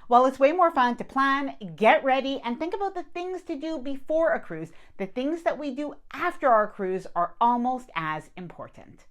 Well, it's way more fun to plan, get ready, and think about the things to do before a cruise. The things that we do after our cruise are almost as important.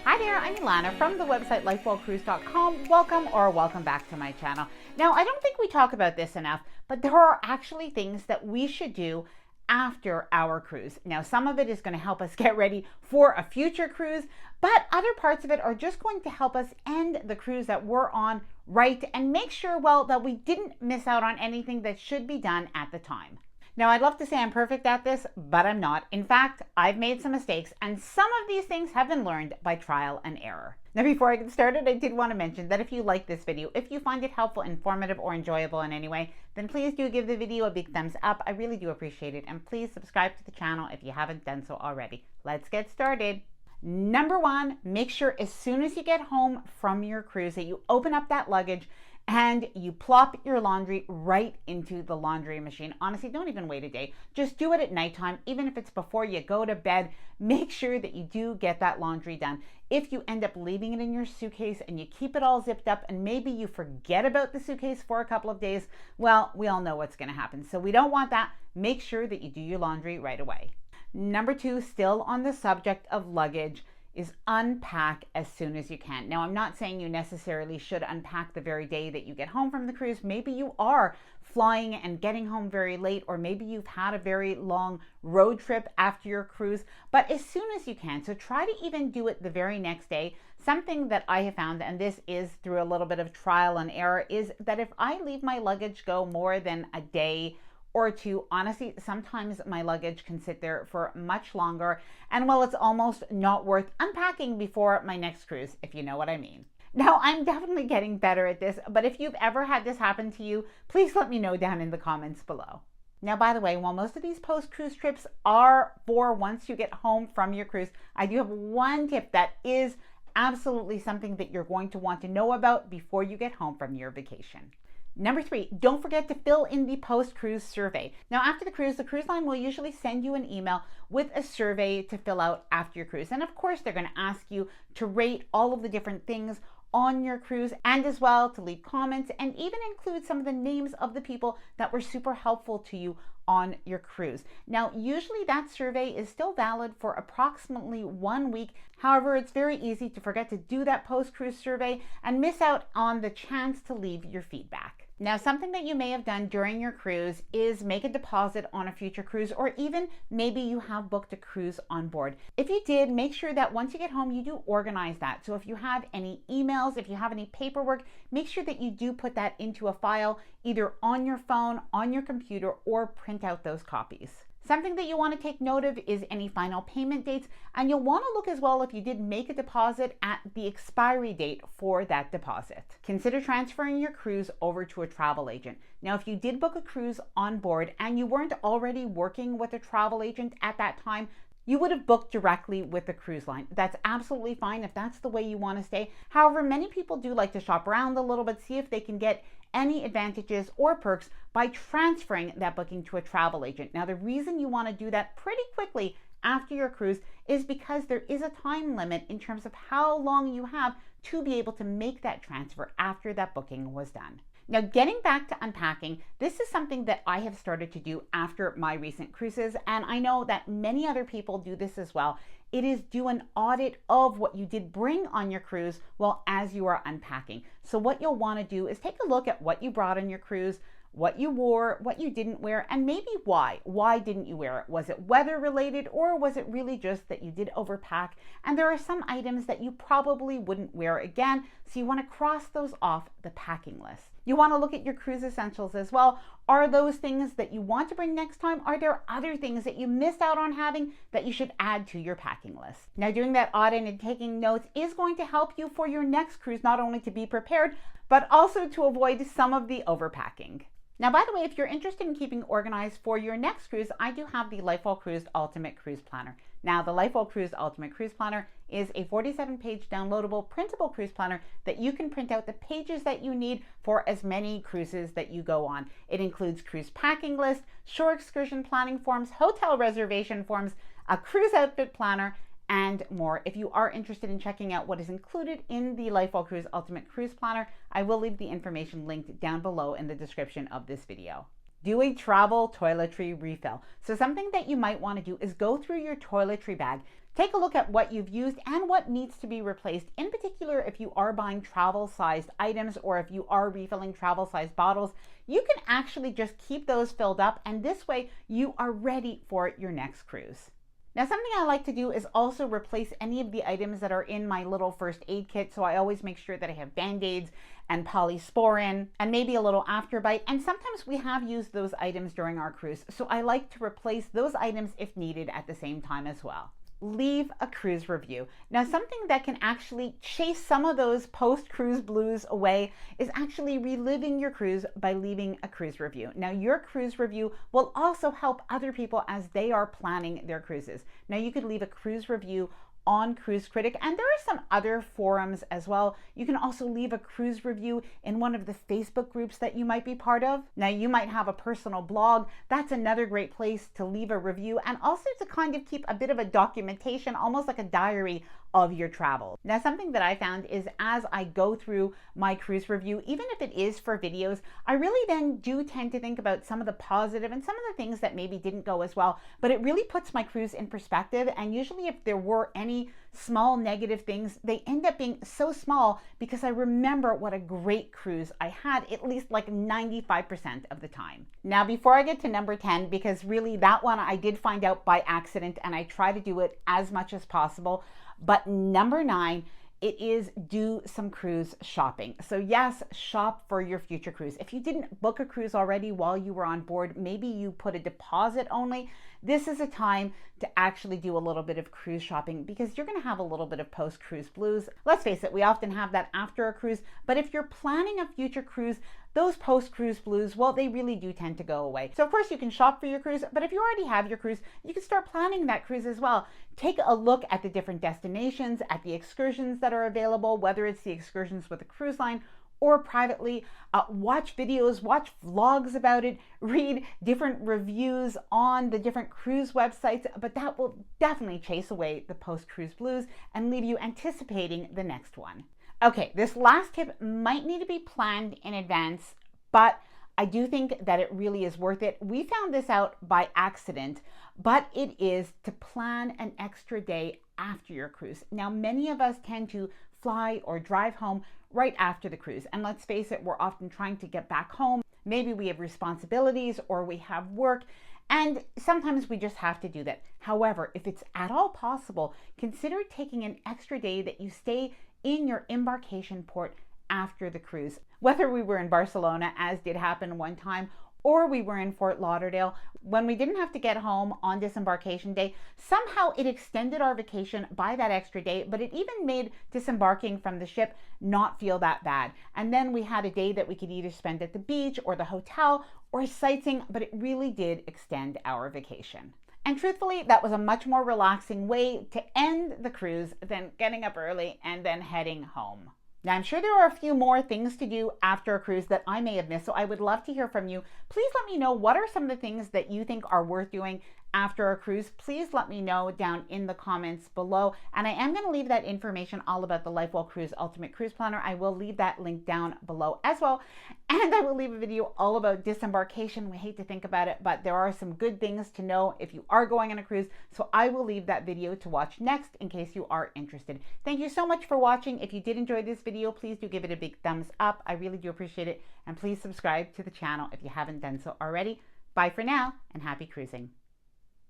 Hi there, I'm Ilana from the website lightbulbcruise.com. Welcome back to my channel. Now, I don't think we talk about this enough, but there are actually things that we should do after our cruise. Now, some of it is going to help us get ready for a future cruise, but other parts of it are just going to help us end the cruise that we're on right and make sure, well, that we didn't miss out on anything that should be done at the time. Now, I'd love to say I'm perfect at this, but I'm not. In fact, I've made some mistakes, and some of these things have been learned by trial and error. Now, before I get started, I did want to mention that if you like this video, if you find it helpful, informative, or enjoyable in any way, then please do give the video a big thumbs up. I really do appreciate it, and please subscribe to the channel if you haven't done so already. Let's get started. Number one, make sure as soon as you get home from your cruise that you open up that luggage and you plop your laundry right into the laundry machine. Honestly, don't even wait a day. Just do it at nighttime, even if it's before you go to bed. Make sure that you do get that laundry done. If you end up leaving it in your suitcase and you keep it all zipped up and maybe you forget about the suitcase for a couple of days, well, we all know what's going to happen. So we don't want that. Make sure that you do your laundry right away. Number two, still on the subject of luggage, is unpack as soon as you can. Now, I'm not saying you necessarily should unpack the very day that you get home from the cruise. Maybe you are flying and getting home very late, or maybe you've had a very long road trip after your cruise, but as soon as you can. So try to even do it the very next day. Something that I have found, and this is through a little bit of trial and error, is that if I leave my luggage go more than a day or two, honestly, sometimes my luggage can sit there for much longer, and well, it's almost not worth unpacking before my next cruise, if you know what I mean. Now, I'm definitely getting better at this, but if you've ever had this happen to you, please let me know down in the comments below. Now, by the way, while most of these post-cruise trips are for once you get home from your cruise, I do have one tip that is absolutely something that you're going to want to know about before you get home from your vacation. Number three, don't forget to fill in the post-cruise survey. Now, after the cruise line will usually send you an email with a survey to fill out after your cruise. And of course, they're going to ask you to rate all of the different things on your cruise, and as well to leave comments and even include some of the names of the people that were super helpful to you on your cruise. Now, usually that survey is still valid for approximately 1 week. However, it's very easy to forget to do that post-cruise survey and miss out on the chance to leave your feedback. Now, something that you may have done during your cruise is make a deposit on a future cruise, or even maybe you have booked a cruise on board. If you did, make sure that once you get home, you do organize that. So if you have any emails, if you have any paperwork, make sure that you do put that into a file, either on your phone, on your computer, or print out those copies. Something that you want to take note of is any final payment dates, and you'll want to look as well if you did make a deposit at the expiry date for that deposit. Consider transferring your cruise over to a travel agent. Now, if you did book a cruise on board and you weren't already working with a travel agent at that time, you would have booked directly with the cruise line. That's absolutely fine if that's the way you want to stay. However, many people do like to shop around a little bit, see if they can get any advantages or perks by transferring that booking to a travel agent. Now, the reason you want to do that pretty quickly after your cruise is because there is a time limit in terms of how long you have to be able to make that transfer after that booking was done. Now, getting back to unpacking, this is something that I have started to do after my recent cruises, and I know that many other people do this as well. It is do an audit of what you did bring on your cruise, well, as you are unpacking. So what you'll want to do is take a look at what you brought on your cruise, what you wore, what you didn't wear, and maybe why. Why didn't you wear it? Was it weather related, or was it really just that you did overpack? And there are some items that you probably wouldn't wear again, so you want to cross those off the packing list. You want to look at your cruise essentials as well. Are those things that you want to bring next time? Are there other things that you missed out on having that you should add to your packing list? Now, doing that audit and taking notes is going to help you for your next cruise, not only to be prepared, but also to avoid some of the overpacking. Now, by the way, if you're interested in keeping organized for your next cruise, I do have the Lightbulb Cruise Ultimate Cruise Planner. Now, the Lightbulb Cruise Ultimate Cruise Planner is a 47-page downloadable printable cruise planner that you can print out the pages that you need for as many cruises that you go on. It includes cruise packing list, shore excursion planning forms, hotel reservation forms, a cruise outfit planner, and more. If you are interested in checking out what is included in the Lightbulb Cruise Ultimate Cruise Planner, I will leave the information linked down below in the description of this video. Do a travel toiletry refill. So something that you might want to do is go through your toiletry bag, take a look at what you've used and what needs to be replaced. In particular, if you are buying travel-sized items or if you are refilling travel-sized bottles, you can actually just keep those filled up, and this way you are ready for your next cruise. Now, something I like to do is also replace any of the items that are in my little first aid kit. So I always make sure that I have Band-Aids and polysporin and maybe a little Afterbite. And sometimes we have used those items during our cruise. So I like to replace those items if needed at the same time as well. Leave a cruise review. Now, something that can actually chase some of those post-cruise blues away is actually reliving your cruise by leaving a cruise review. Now, your cruise review will also help other people as they are planning their cruises. Now, you could leave a cruise review on Cruise Critic, and there are some other forums as well. You can also leave a cruise review in one of the Facebook groups that you might be part of. Now, you might have a personal blog. That's another great place to leave a review, and also to kind of keep a bit of a documentation, almost like a diary of your travel. Now, something that I found is as I go through my cruise review, even if it is for videos, I really then do tend to think about some of the positive and some of the things that maybe didn't go as well, but it really puts my cruise in perspective. And usually if there were any small negative things, they end up being so small because I remember what a great cruise I had, at least like 95% of the time. Now, before I get to number 10, because really that one I did find out by accident and I try to do it as much as possible. But number 9, it is do some cruise shopping. So yes, shop for your future cruise. If you didn't book a cruise already while you were on board, maybe you put a deposit only, this is a time to actually do a little bit of cruise shopping because you're going to have a little bit of post-cruise blues. Let's face it, we often have that after a cruise, but if you're planning a future cruise, those post-cruise blues, well, they really do tend to go away. So of course you can shop for your cruise, but if you already have your cruise, you can start planning that cruise as well. Take a look at the different destinations, at the excursions that are available, whether it's the excursions with a cruise line or privately. Watch videos, watch vlogs about it, read different reviews on the different cruise websites, but that will definitely chase away the post-cruise blues and leave you anticipating the next one. Okay, this last tip might need to be planned in advance, but I do think that it really is worth it. We found this out by accident, but it is to plan an extra day after your cruise. Now, many of us tend to fly or drive home right after the cruise. And let's face it, we're often trying to get back home. Maybe we have responsibilities or we have work, and sometimes we just have to do that. However, if it's at all possible, consider taking an extra day that you stay in your embarkation port after the cruise. Whether we were in Barcelona, as did happen one time, or we were in Fort Lauderdale, when we didn't have to get home on disembarkation day, somehow it extended our vacation by that extra day, but it even made disembarking from the ship not feel that bad. And then we had a day that we could either spend at the beach or the hotel or sightseeing, but it really did extend our vacation. And truthfully, that was a much more relaxing way to end the cruise than getting up early and then heading home. Now, I'm sure there are a few more things to do after a cruise that I may have missed, so I would love to hear from you. Please let me know what are some of the things that you think are worth doing after a cruise. Please let me know down in the comments below. And I am going to leave that information all about the Lightbulb Cruise Ultimate Cruise Planner. I will leave that link down below as well. And I will leave a video all about disembarkation. We hate to think about it, but there are some good things to know if you are going on a cruise. So I will leave that video to watch next in case you are interested. Thank you so much for watching. If you did enjoy this video, please do give it a big thumbs up. I really do appreciate it. And please subscribe to the channel if you haven't done so already. Bye for now and happy cruising.